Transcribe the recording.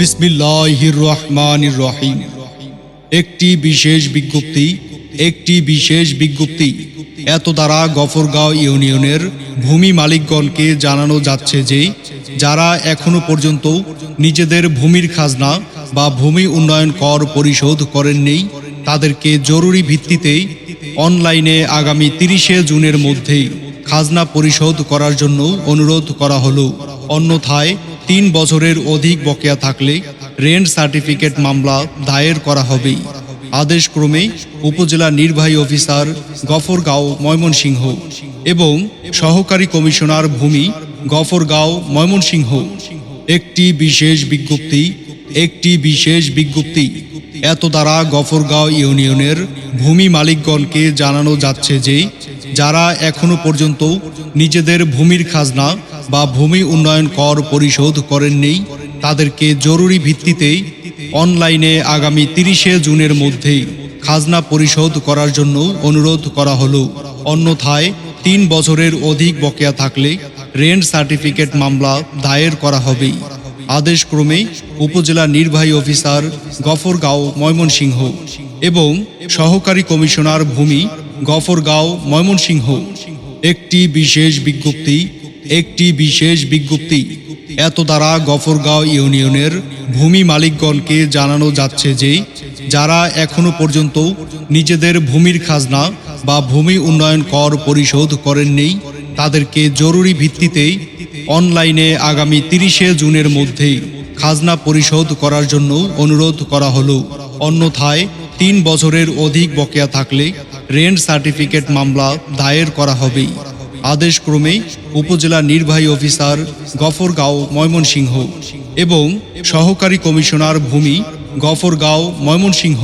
বিসমিল্লাহির রহমানির রহিম। একটি বিশেষ বিজ্ঞপ্তি এত দ্বারা গফরগাঁও ইউনিয়নের ভূমি মালিকগণকে জানানো যাচ্ছে যে যারা এখনো পর্যন্ত নিজেদের ভূমির খাজনা বা ভূমি উন্নয়ন কর পরিশোধ করেননি তাদেরকে জরুরি ভিত্তিতে অনলাইনে আগামী 30শে জুনের মধ্যেই খাজনা পরিশোধ করার জন্য অনুরোধ করা হলো। অন্যথায় 3 বছরের অধিক বকেয়া থাকলে রেন্ট সার্টিফিকেট মামলা দায়ের করা হবে। আদেশক্রমে উপজেলা নির্বাহী অফিসার গফরগাঁও ময়মনসিংহ এবং সহকারী কমিশনার ভূমি গফরগাঁও ময়মনসিংহ। একটি বিশেষ বিজ্ঞপ্তি এত দ্বারা গফরগাঁও ইউনিয়নের ভূমি মালিকগণকে জানানো যাচ্ছে যে যারা এখনো পর্যন্ত নিজেদের ভূমির খাজনা বা ভূমি উন্নয়ন কর পরিশোধ করেননি তাদেরকে জরুরি ভিত্তিতে অনলাইনে আগামী 30শে জুনের মধ্যেই খাজনা পরিশোধ করার জন্য অনুরোধ করা হলো। অন্যথায় 3 বছরের অধিক বকেয়া থাকলে রেন্ট সার্টিফিকেট মামলা দায়ের করা হবে। আদেশক্রমে উপজেলা নির্বাহী অফিসার গফরগাঁও ময়মনসিংহ এবং সহকারী কমিশনার ভূমি গফরগাঁও ময়মনসিংহ। একটি বিশেষ বিজ্ঞপ্তি এত দ্বারা গফরগাঁও ইউনিয়নের ভূমি মালিকগণকে জানানো যাচ্ছে যে যারা এখনো পর্যন্ত নিজেদের ভূমির খাজনা বা ভূমি উন্নয়ন কর পরিশোধ করেননি তাদেরকে জরুরি ভিত্তিতে অনলাইনে আগামী 30শে জুনের মধ্যেই খাজনা পরিশোধ করার জন্য অনুরোধ করা হলো। অন্যথায় 3 বছরের অধিক বকেয়া থাকলে রেন্ট সার্টিফিকেট মামলা দায়ের করা হবে। আদেশক্রমে উপজেলা নির্বাহী অফিসার গফরগাঁও ময়মনসিংহ এবং সহকারী কমিশনার ভূমি গফরগাঁও ময়মনসিংহ।